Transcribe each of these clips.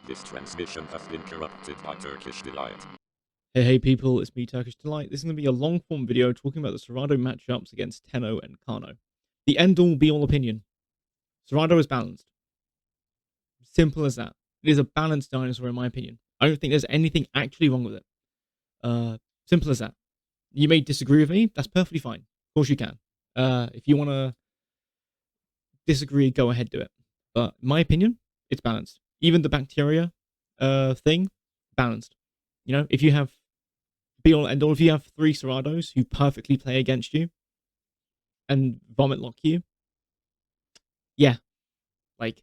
This transmission has been corrupted by Turkish Delight. Hey people, it's me, Turkish Delight. This is going to be a long-form video talking about the CERATO matchups against Tenno and Kano. The end-all, be-all opinion. CERATO is balanced. Simple as that. It is a balanced dinosaur in my opinion. I don't think there's anything actually wrong with it. Simple as that. You may disagree with me, that's perfectly fine. Of course you can. If you want to disagree, go ahead, do it. But in my opinion, it's balanced. Even the bacteria thing, balanced. You know, if you have be all and all, if you have three CERATOs who perfectly play against you and vomit lock you, yeah, like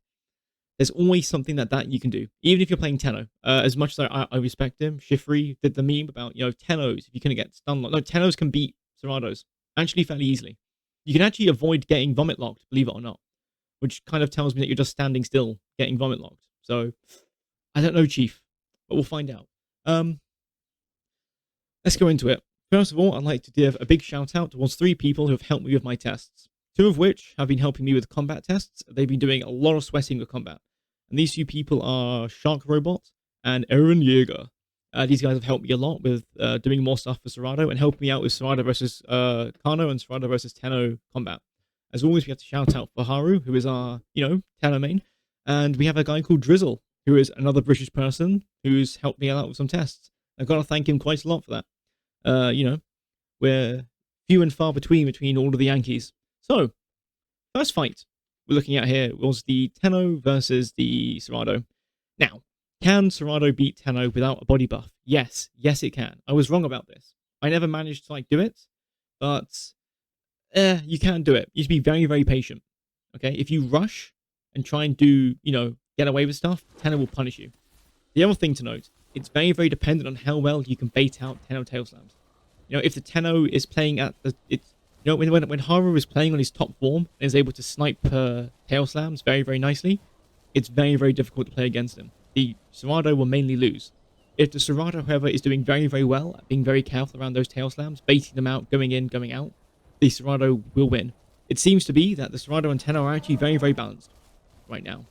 there's always something that you can do. Even if you're playing Tenno, as much as I respect him, Shifri did the meme about, you know, Tennos, if you couldn't get stun locked. No, Tennos can beat CERATOs actually fairly easily. You can actually avoid getting vomit locked, believe it or not, which kind of tells me that you're just standing still getting vomit locked. So I don't know, Chief, but we'll find out. Let's go into it. First of all, I'd like to give a big shout out towards 3 people who have helped me with my tests. 2 of which have been helping me with combat tests. They've been doing a lot of sweating with combat. And these 2 people are Shark Robot and Aaron Yeager. These guys have helped me a lot with doing more stuff for CERATO and helping me out with CERATO versus Kano and CERATO versus Tenno combat. As always, we have to shout out for Haru, who is our, you know, Tenno main. And we have a guy called Drizzle, who is another British person who's helped me out with some tests. I've got to thank him quite a lot for that. You know, we're few and far between all of the Yankees. So, first fight we're looking at here was the Tenno versus the CERATO. Now, can CERATO beat Tenno without a body buff? Yes, yes it can. I was wrong about this. I never managed to do it, but you can do it. You just be very, very patient. Okay, if you rush and try and do, you know, get away with stuff, Tenno will punish you. The other thing to note, it's very, very dependent on how well you can bait out Tenno tail slams. You know, if the Tenno is playing at the, it's, you know, when Haru is playing on his top form and is able to snipe tail slams very, very nicely, it's very, very difficult to play against him. The CERATO will mainly lose. If the CERATO, however, is doing very, very well at being very careful around those tail slams, baiting them out, going in, going out, the CERATO will win. It seems to be that the CERATO and Tenno are actually very, very balanced right now.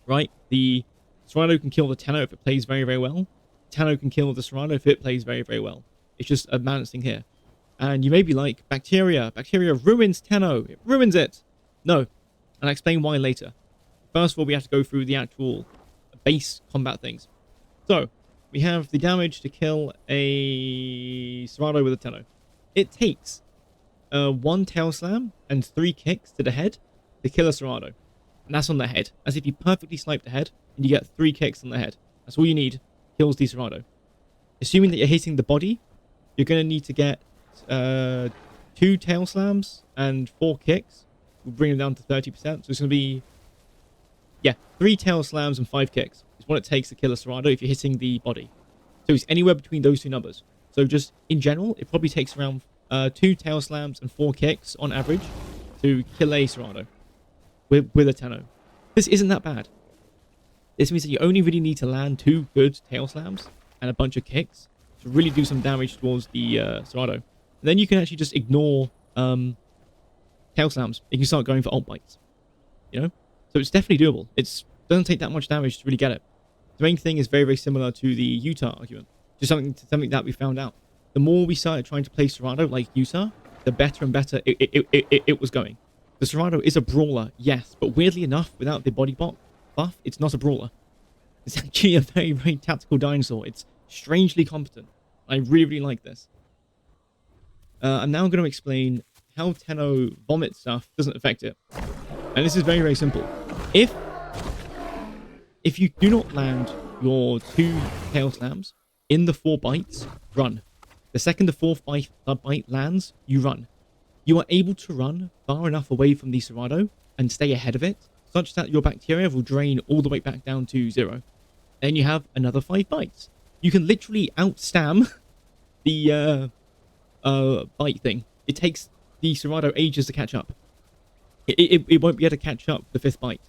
Right? The CERATO can kill the Tenno if it plays very, very well. Tenno can kill the CERATO if it plays very, very well. It's just a balancing here. And you may be like, Bacteria ruins Tenno. It ruins it. No. And I'll explain why later. First of all, we have to go through the actual base combat things. So, we have the damage to kill a CERATO with a Tenno. It takes 1 tail slam and 3 kicks to the head to kill a CERATO. And that's on the head. As if you perfectly snipe the head and you get 3 kicks on the head. That's all you need. Kills the CERATO. Assuming that you're hitting the body, you're going to need to get 2 tail slams and 4 kicks. We'll bring them down to 30%. So it's going to be, yeah, 3 tail slams and 5 kicks. Is what it takes to kill a CERATO if you're hitting the body. So it's anywhere between those 2 numbers. So just in general, it probably takes around 2 tail slams and 4 kicks on average to kill a CERATO with a Tenno. This isn't that bad. This means that you only really need to land 2 good tail slams and a bunch of kicks to really do some damage towards the CERATO. And then you can actually just ignore tail slams. You can start going for ult bites. You know? So it's definitely doable. It doesn't take that much damage to really get it. The main thing is very, very similar to the Utah argument. Just something that we found out. The more we started trying to play CERATO like Utah, the better and better it was going. The CERATO is a brawler, yes, but weirdly enough, without the body buff, it's not a brawler. It's actually a very, very tactical dinosaur. It's strangely competent. I really, really like this. I'm now going to explain how Tenno vomit stuff doesn't affect it. And this is very, very simple. If you do not land your 2 tail slams in the 4 bites, run. The second the 4th bite lands, you run. You are able to run far enough away from the CERATO and stay ahead of it, such that your bacteria will drain all the way back down to 0. Then you have another 5 bites. You can literally outstam the bite thing. It takes the CERATO ages to catch up. It won't be able to catch up the 5th bite.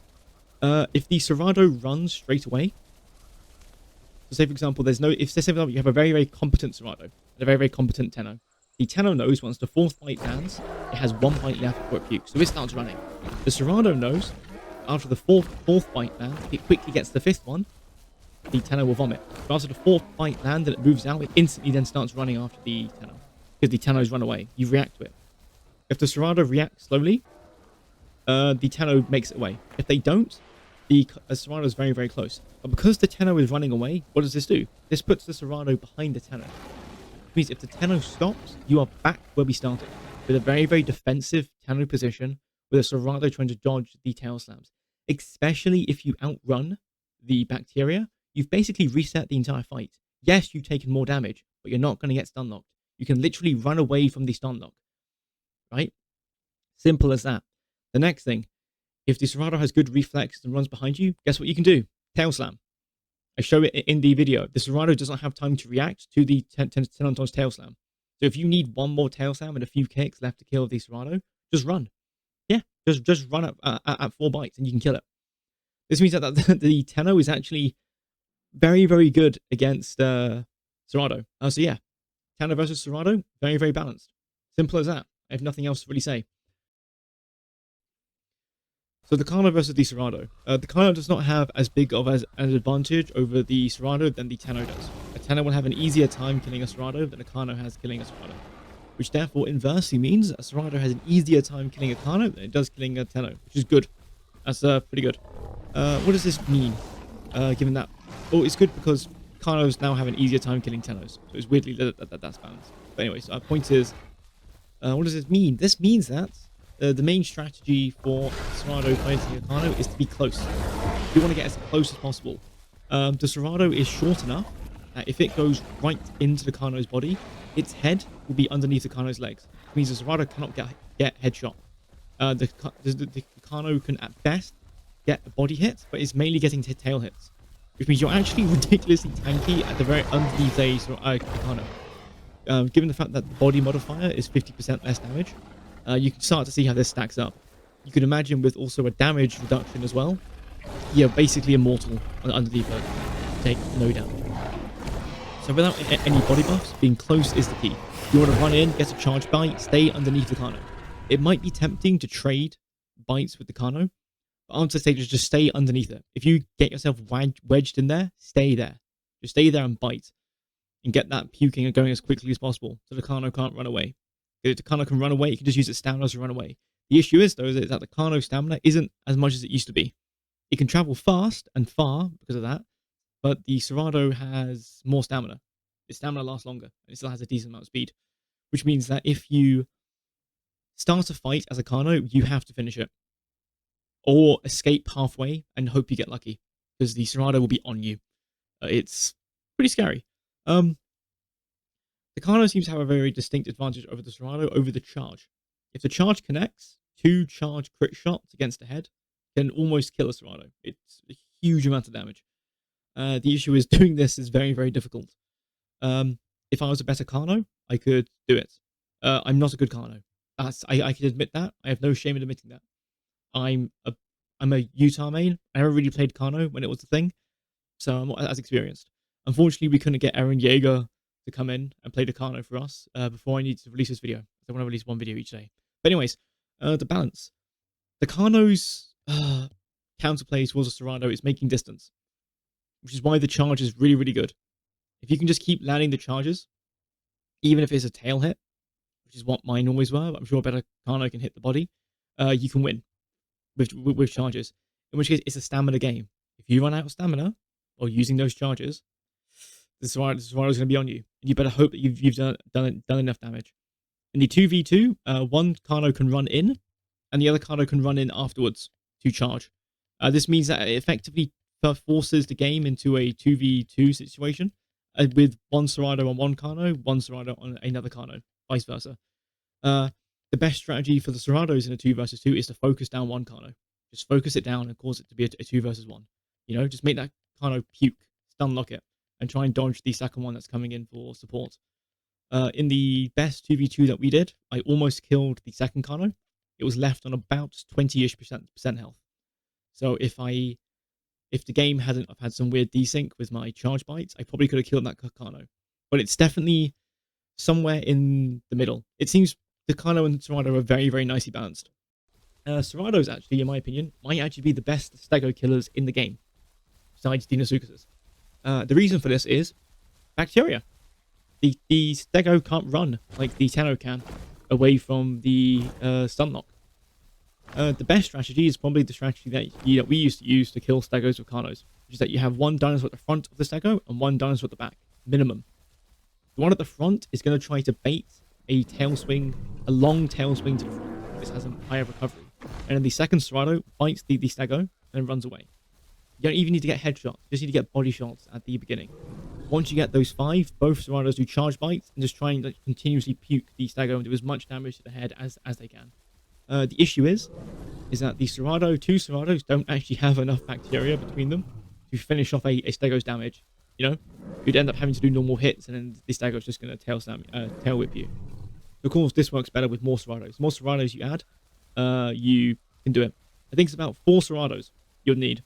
If the CERATO runs straight away, so say for example, if say for example you have a very, very competent CERATO and a very, very competent Tenno. The Tenno knows once the 4th bite lands, it has 1 bite left before it pukes, so it starts running. The CERATO knows after the fourth bite lands, it quickly gets the 5th one, the Tenno will vomit. But after the fourth bite lands and it moves out, it instantly then starts running after the Tenno. Because the Tenno's run away. You react to it. If the Cerrato reacts slowly, the Tenno makes it away. If they don't, the Cerrato is very, very close. But because the Tenno is running away, what does this do? This puts the Cerrato behind the Tenno. Which means if the Tenno stops, you are back where we started. With a very, very defensive Tenno position, with a Cerrato trying to dodge the tail slams. Especially if you outrun the bacteria, you've basically reset the entire fight. Yes, you've taken more damage, but you're not going to get stun locked. You can literally run away from the stun lock. Right? Simple as that. The next thing, if the Cerrato has good reflexes and runs behind you, guess what you can do? Tail slam. I show it in the video. The Cerrato does not have time to react to the Tenonton's tail slam. So if you need one more tail slam and a few kicks left to kill the Cerrato, just run. Yeah, just run at 4 bites and you can kill it. This means that the Tenno is actually very, very good against Cerrato. So yeah, Tenno versus Cerrato, very, very balanced. Simple as that. I have nothing else to really say. So the Carno versus the Cerrato. The Carno does not have as big of an advantage over the Cerrato than the Tenno does. A Tenno will have an easier time killing a Cerrato than a Carno has killing a Cerrato. Which therefore inversely means a Cerrato has an easier time killing a Carno than it does killing a Tenno, which is good. That's pretty good. What does this mean? Given that, well, it's good because Carnos now have an easier time killing Tennos, so it's weirdly that's balanced. But anyways, our point is, what does this mean? This means that the main strategy for Cerrato fighting a Carno is to be close. You want to get as close as possible. The Cerrato is short enough that if it goes right into the Carno's body, its head will be underneath the Carno's legs. It means the Cerrato cannot get headshot. The Carno can at best get a body hit, but it's mainly getting tail hits, which means you're actually ridiculously tanky at the very underneath a Carno. Given the fact that the body modifier is 50% less damage, you can start to see how this stacks up. You can imagine with also a damage reduction as well, you're basically immortal underneath it. Take no damage. So without any body buffs, being close is the key. You want to run in, get a charge bite, stay underneath the Carno. It might be tempting to trade bites with the Carno, but I would say just stay underneath it. If you get yourself wedged in there, stay there. Just stay there and bite. And get that puking and going as quickly as possible so the Carno can't run away. If the Carno can run away, you can just use its stamina to run away. The issue is, though, is that the Carno stamina isn't as much as it used to be. It can travel fast and far because of that, but the Cerrato has more stamina. Its stamina lasts longer, and it still has a decent amount of speed. Which means that if you start a fight as a Carno, you have to finish it. Or escape halfway and hope you get lucky, because the Cerrato will be on you. It's pretty scary. The Carno seems to have a very distinct advantage over the Cerrato over the charge. If the charge connects, 2 charge crit shots against the head can almost kill a Cerrato. It's a huge amount of damage. The issue is doing this is very, very difficult. If I was a better Carno, I could do it. I'm not a good Carno. I can admit that. I have no shame in admitting that. I'm a Utah main. I never really played Carno when it was a thing, so I'm not as experienced. Unfortunately, we couldn't get Aaron Yeager to come in and play the Carno for us before I needed to release this video. I want to release 1 video each day. But anyways, the balance. The Carno's counterplay towards the Cerrato is making distance, which is why the charge is really, really good. If you can just keep landing the charges, even if it's a tail hit, which is what mine always were, but I'm sure a better Carno can hit the body, you can win with charges. In which case, it's a stamina game. If you run out of stamina or using those charges, the Cerrato's going to be on you. And you better hope that you've done enough damage. In the 2v2, one Carno can run in, and the other Carno can run in afterwards to charge. This means that it effectively forces the game into a 2v2 situation, with one Cerrato on one Carno, one Cerrato on another Carno, vice versa. The best strategy for the Cerratos in a 2 versus 2 is to focus down one Carno. Just focus it down and cause it to be a 2 versus 1. You know, just make that Carno puke, stun lock it, and try and dodge the second one that's coming in for support. In the best 2v2 that we did, I almost killed the second Carno. It was left on about 20-ish% health. So if the game hadn't had some weird desync with my charge bites, I probably could have killed that Carno. But it's definitely somewhere in the middle. It seems the Carno and Cerrato are very, very nicely balanced. Cerratos, actually, in my opinion, might actually be the best Stego killers in the game, besides Deinosuchus's. The reason for this is bacteria. The Stego can't run like the Tenno can away from the Stunlock. The best strategy is probably the strategy that we used to use to kill Stegos with Carnos, which is that you have one dinosaur at the front of the Stego and one dinosaur at the back, minimum. The one at the front is going to try to bait a tail swing, a long tail swing to the front. This has a higher recovery. And then the second Cerato bites the Stego and runs away. You don't even need to get headshots, you just need to get body shots at the beginning. Once you get those 5, both Ceratos do charge bites and just try and continuously puke the Stego and do as much damage to the head as they can. The issue is that the two Ceratos don't actually have enough bacteria between them to finish off a Stego's damage. You know, you'd end up having to do normal hits, and then the Stego's just going to tail whip you. Of course, this works better with more Ceratos. The more Ceratos you add, you can do it. I think it's about 4 Ceratos you'll need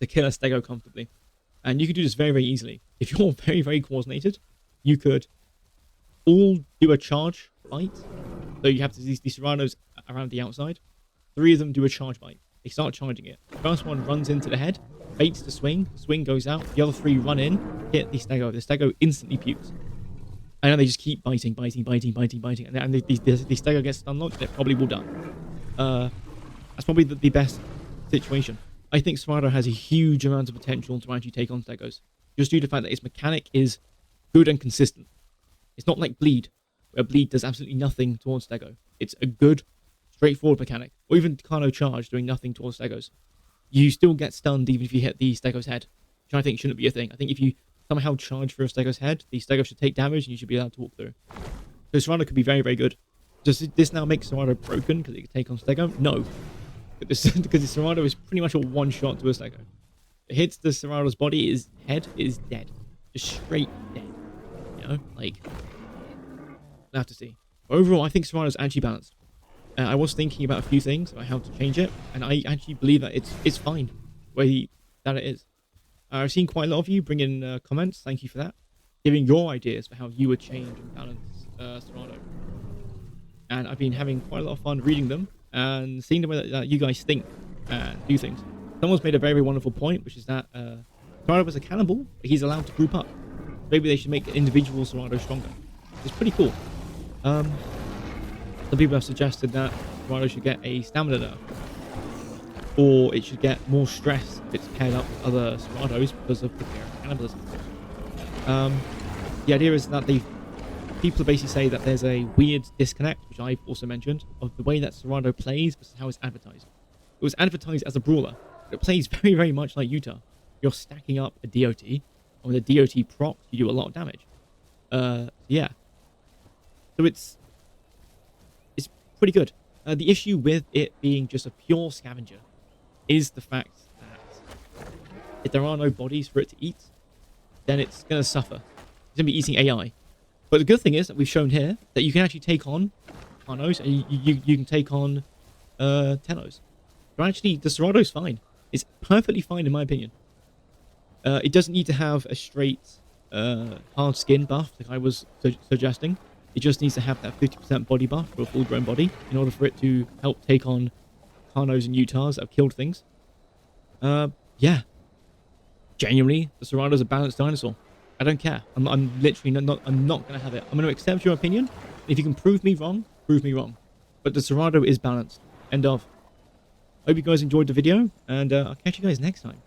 to kill a Stego comfortably. And you can do this very, very easily. If you're very, very coordinated, you could all do a charge bite. So you have these Ceratos around the outside. 3 of them do a charge bite. They start charging it. The first one runs into the head, baits the swing goes out. The other 3 run in, hit the Stego. The Stego instantly pukes. And then they just keep biting. And then the Stego gets unlocked, it probably will die. That's probably the best situation. I think Cerato has a huge amount of potential to actually take on Stegos, just due to the fact that its mechanic is good and consistent. It's not like Bleed, where Bleed does absolutely nothing towards Stego. It's a good, straightforward mechanic. Or even Carno Charge doing nothing towards Stegos. You still get stunned even if you hit the Stego's head, which I think shouldn't be a thing. I think if you somehow charge for a Stego's head, the Stego should take damage and you should be allowed to walk through. So Cerato could be very, very good. Does this now make Cerato broken because it can take on Stego? No. Because the Cerato is pretty much a one-shot to a Stego. It hits the Cerato's body, his head is dead. Just straight dead. You know? Like, we'll have to see. Overall, I think Cerato's actually balanced. I was thinking about a few things about how to change it, and I actually believe that it's fine the way that it is. I've seen quite a lot of you bring in comments, thank you for that, giving your ideas for how you would change and balance Cerato. And I've been having quite a lot of fun reading them and seeing the way that you guys think and do things. Someone's made a very, very wonderful point, which is that Cerato is a cannibal, but he's allowed to group up. Maybe they should make individual Cerato stronger. It's pretty cool. Some people have suggested that Cerato should get a stamina nerf, or it should get more stress if it's paired up with other Ceratos because of the fear of cannibalism. The idea is that people basically say that there's a weird disconnect, which I've also mentioned, of the way that Cerato plays versus how it's advertised. It was advertised as a brawler, but it plays very, very much like Utah. You're stacking up a DOT, and with a DOT proc, you do a lot of damage. Yeah. So it's pretty good. The issue with it being just a pure scavenger is the fact that if there are no bodies for it to eat, then it's going to suffer. It's going to be eating AI. But the good thing is that we've shown here that you can actually take on Carnos and you can take on Tennos. So actually, the Cerato's fine. It's perfectly fine in my opinion. It doesn't need to have a straight hard skin buff like I was suggesting. It just needs to have that 50% body buff for a full-grown body in order for it to help take on Carnos and Utahs that have killed things. Yeah. Genuinely, the Cerato's a balanced dinosaur. I don't care. I'm literally not going to have it. I'm going to accept your opinion. If you can prove me wrong, prove me wrong. But the Cerato is balanced. End of. Hope you guys enjoyed the video, and I'll catch you guys next time.